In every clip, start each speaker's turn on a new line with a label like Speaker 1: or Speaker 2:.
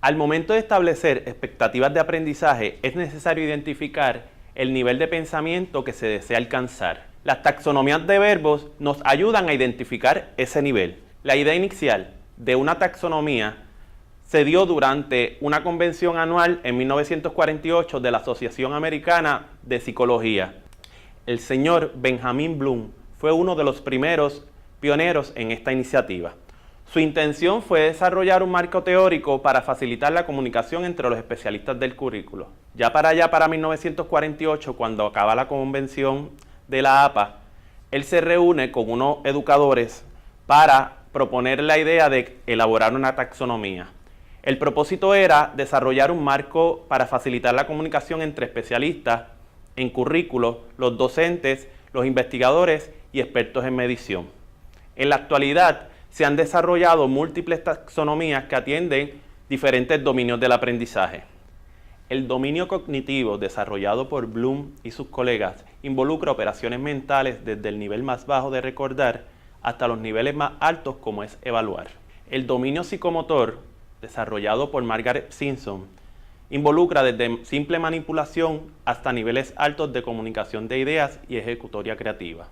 Speaker 1: Al momento de establecer expectativas de aprendizaje, es necesario identificar el nivel de pensamiento que se desea alcanzar. Las taxonomías de verbos nos ayudan a identificar ese nivel. La idea inicial de una taxonomía se dio durante una convención anual en 1948 de la Asociación Americana de Psicología. El señor Benjamin Bloom fue uno de los primeros pioneros en esta iniciativa. Su intención fue desarrollar un marco teórico para facilitar la comunicación entre los especialistas del currículo. Ya para 1948, cuando acaba la convención de la APA, él se reúne con unos educadores para proponer la idea de elaborar una taxonomía. El propósito era desarrollar un marco para facilitar la comunicación entre especialistas en currículos, los docentes, los investigadores y expertos en medición. En la actualidad se han desarrollado múltiples taxonomías que atienden diferentes dominios del aprendizaje. El dominio cognitivo desarrollado por Bloom y sus colegas involucra operaciones mentales desde el nivel más bajo de recordar hasta los niveles más altos como es evaluar. El dominio psicomotor desarrollado por Margaret Simpson involucra desde simple manipulación hasta niveles altos de comunicación de ideas y ejecutoria creativa.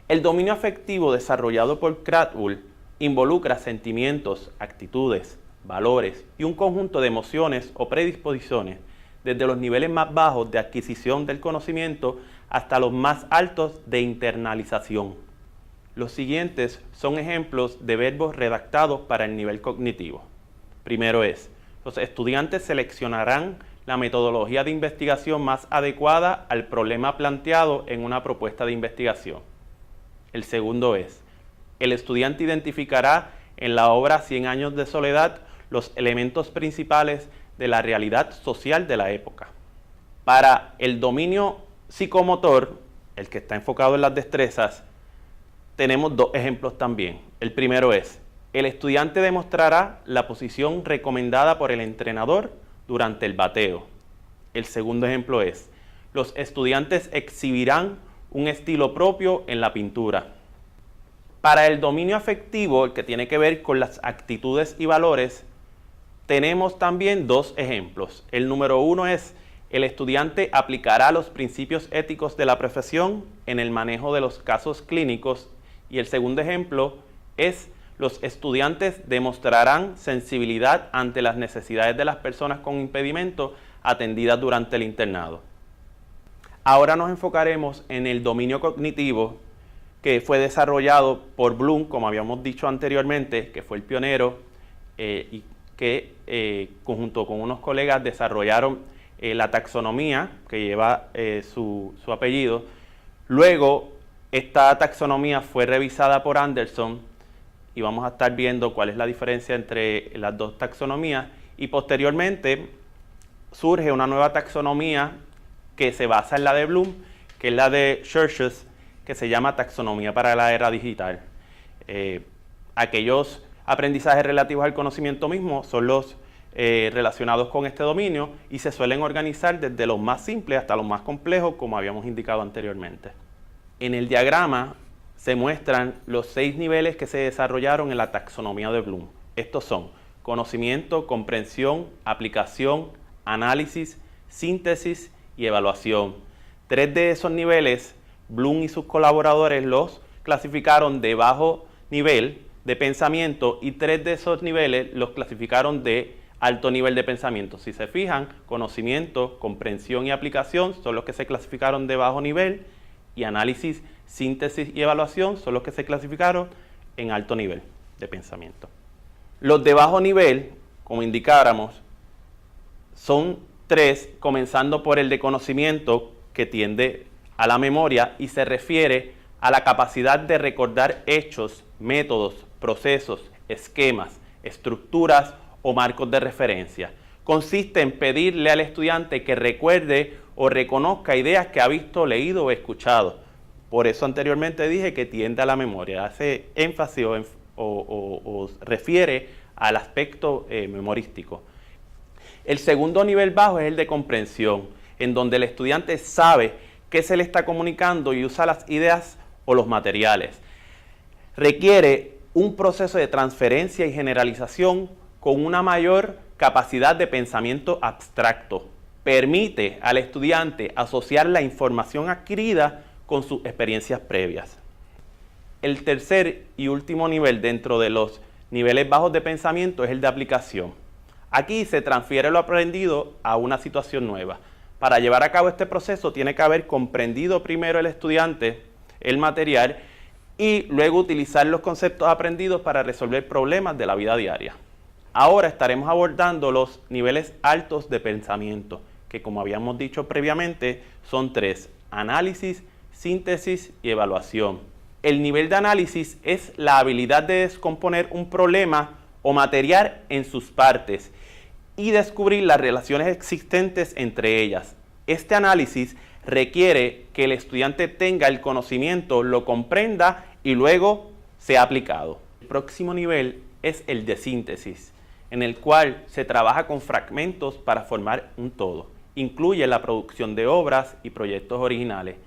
Speaker 1: El dominio afectivo desarrollado por Krathwohl involucra sentimientos, actitudes, valores y un conjunto de emociones o predisposiciones desde los niveles más bajos de adquisición del conocimiento hasta los más altos de internalización. Los siguientes son ejemplos de verbos redactados para el nivel cognitivo. Primero es, los estudiantes seleccionarán la metodología de investigación más adecuada al problema planteado en una propuesta de investigación. El segundo es, el estudiante identificará en la obra 100 años de soledad los elementos principales de la realidad social de la época. Para el dominio psicomotor, el que está enfocado en las destrezas, tenemos dos ejemplos también. El primero es, el estudiante demostrará la posición recomendada por el entrenador durante el bateo. El segundo ejemplo es, los estudiantes exhibirán un estilo propio en la pintura. Para el dominio afectivo, el que tiene que ver con las actitudes y valores, tenemos también dos ejemplos. El número uno es, el estudiante aplicará los principios éticos de la profesión en el manejo de los casos clínicos. Y el segundo ejemplo es, los estudiantes demostrarán sensibilidad ante las necesidades de las personas con impedimento atendidas durante el internado. Ahora nos enfocaremos en el dominio cognitivo, que fue desarrollado por Bloom, como habíamos dicho anteriormente, que fue el pionero y que junto con unos colegas desarrollaron la taxonomía, que lleva su apellido. Luego, esta taxonomía fue revisada por Anderson y vamos a estar viendo cuál es la diferencia entre las dos taxonomías. Y posteriormente surge una nueva taxonomía que se basa en la de Bloom, que es la de Churches, que se llama Taxonomía para la Era Digital. Aquellos aprendizajes relativos al conocimiento mismo son los relacionados con este dominio y se suelen organizar desde los más simples hasta los más complejos, como habíamos indicado anteriormente. En el diagrama se muestran los 6 niveles que se desarrollaron en la taxonomía de Bloom. Estos son conocimiento, comprensión, aplicación, análisis, síntesis y evaluación. 3 de esos niveles Bloom y sus colaboradores los clasificaron de bajo nivel de pensamiento y 3 de esos niveles los clasificaron de alto nivel de pensamiento. Si se fijan, conocimiento, comprensión y aplicación son los que se clasificaron de bajo nivel y análisis, síntesis y evaluación son los que se clasificaron en alto nivel de pensamiento. Los de bajo nivel, como indicáramos, son 3, comenzando por el de conocimiento, que tiende a la memoria y se refiere a la capacidad de recordar hechos, métodos, procesos, esquemas, estructuras o marcos de referencia. Consiste en pedirle al estudiante que recuerde o reconozca ideas que ha visto, leído o escuchado. Por eso anteriormente dije que tiende a la memoria, hace énfasis o refiere al aspecto memorístico. El segundo nivel bajo es el de comprensión, en donde el estudiante sabe qué se le está comunicando y usa las ideas o los materiales. Requiere un proceso de transferencia y generalización con una mayor capacidad de pensamiento abstracto. Permite al estudiante asociar la información adquirida con sus experiencias previas. El tercer y último nivel dentro de los niveles bajos de pensamiento es el de aplicación. Aquí se transfiere lo aprendido a una situación nueva. Para llevar a cabo este proceso tiene que haber comprendido primero el estudiante el material y luego utilizar los conceptos aprendidos para resolver problemas de la vida diaria. Ahora estaremos abordando los niveles altos de pensamiento, que como habíamos dicho previamente son tres: análisis, síntesis y evaluación. El nivel de análisis es la habilidad de descomponer un problema o material en sus partes y descubrir las relaciones existentes entre ellas. Este análisis requiere que el estudiante tenga el conocimiento, lo comprenda y luego sea aplicado. El próximo nivel es el de síntesis, en el cual se trabaja con fragmentos para formar un todo. Incluye la producción de obras y proyectos originales.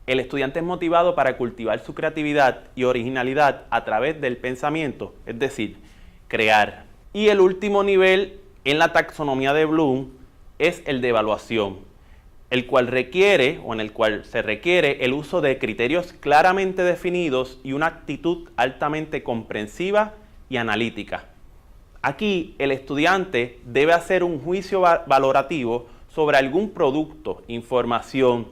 Speaker 1: El estudiante es motivado para cultivar su creatividad y originalidad a través del pensamiento, es decir, crear. Y el último nivel en la taxonomía de Bloom es el de evaluación, el cual requiere, o en el cual se requiere, el uso de criterios claramente definidos y una actitud altamente comprensiva y analítica. Aquí el estudiante debe hacer un juicio valorativo sobre algún producto, información,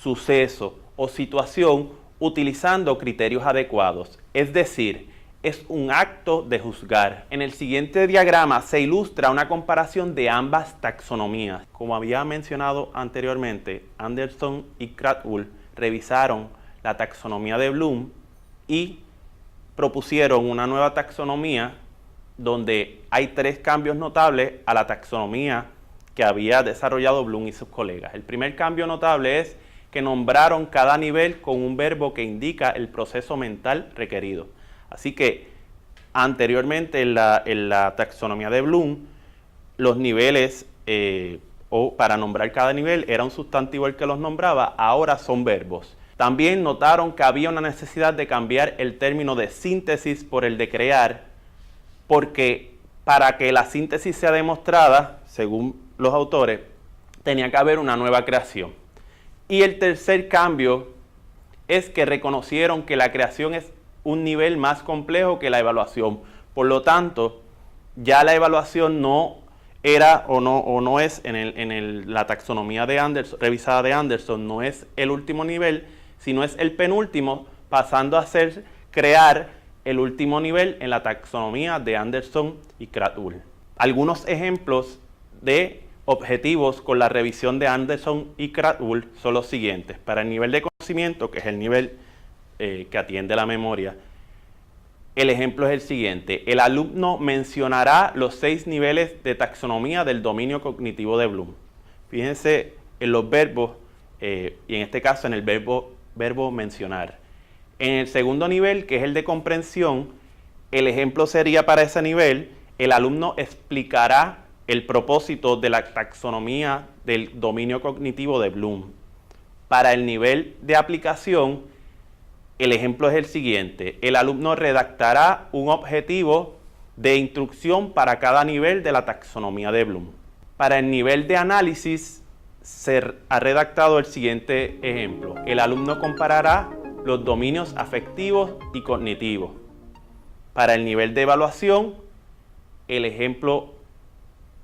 Speaker 1: suceso o situación utilizando criterios adecuados, es decir, es un acto de juzgar. En el siguiente diagrama se ilustra una comparación de ambas taxonomías. Como había mencionado anteriormente, Anderson y Krathwohl revisaron la taxonomía de Bloom y propusieron una nueva taxonomía donde hay tres cambios notables a la taxonomía que había desarrollado Bloom y sus colegas. El primer cambio notable es que nombraron cada nivel con un verbo que indica el proceso mental requerido. Así que anteriormente en la taxonomía de Bloom, los niveles, o para nombrar cada nivel, era un sustantivo el que los nombraba, ahora son verbos. También notaron que había una necesidad de cambiar el término de síntesis por el de crear, porque para que la síntesis sea demostrada, según los autores, tenía que haber una nueva creación. Y el tercer cambio es que reconocieron que la creación es un nivel más complejo que la evaluación. Por lo tanto, ya la evaluación no era o no es en la taxonomía de Anderson, revisada de Anderson, no es el último nivel, sino es el penúltimo, pasando a ser crear el último nivel en la taxonomía de Anderson y Krathwohl. Algunos ejemplos de objetivos con la revisión de Anderson y Krathwohl son los siguientes. Para el nivel de conocimiento, que es el nivel que atiende la memoria, el ejemplo es el siguiente: el alumno mencionará los 6 niveles de taxonomía del dominio cognitivo de Bloom. Fíjense en los verbos, y en este caso en el verbo mencionar. En el segundo nivel, que es el de comprensión, el ejemplo sería para ese nivel: el alumno explicará el propósito de la taxonomía del dominio cognitivo de Bloom. Para el nivel de aplicación, el ejemplo es el siguiente: el alumno redactará un objetivo de instrucción para cada nivel de la taxonomía de Bloom. Para el nivel de análisis se ha redactado el siguiente ejemplo: el alumno comparará los dominios afectivos y cognitivos. Para el nivel de evaluación, el ejemplo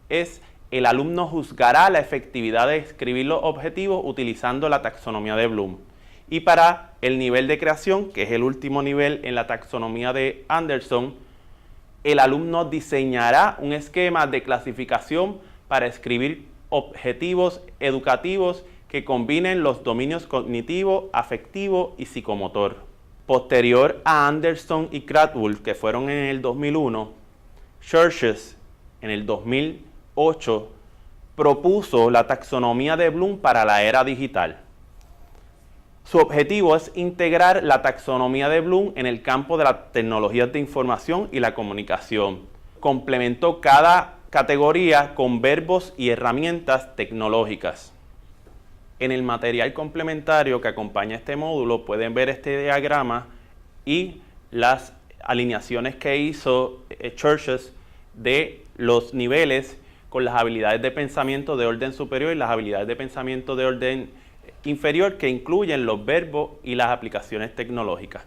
Speaker 1: es: el alumno juzgará la efectividad de escribir los objetivos utilizando la taxonomía de Bloom. Y para el nivel de creación, que es el último nivel en la taxonomía de Anderson, el alumno diseñará un esquema de clasificación para escribir objetivos educativos que combinen los dominios cognitivo, afectivo y psicomotor. Posterior a Anderson y Krathwohl, que fueron en el 2001, Churches en el 2008 propuso la taxonomía de Bloom para la era digital. Su objetivo es integrar la taxonomía de Bloom en el campo de las tecnologías de información y la comunicación. Complementó cada categoría con verbos y herramientas tecnológicas. En el material complementario que acompaña este módulo pueden ver este diagrama y las alineaciones que hizo Churches de los niveles con las habilidades de pensamiento de orden superior y las habilidades de pensamiento de orden inferior, que incluyen los verbos y las aplicaciones tecnológicas.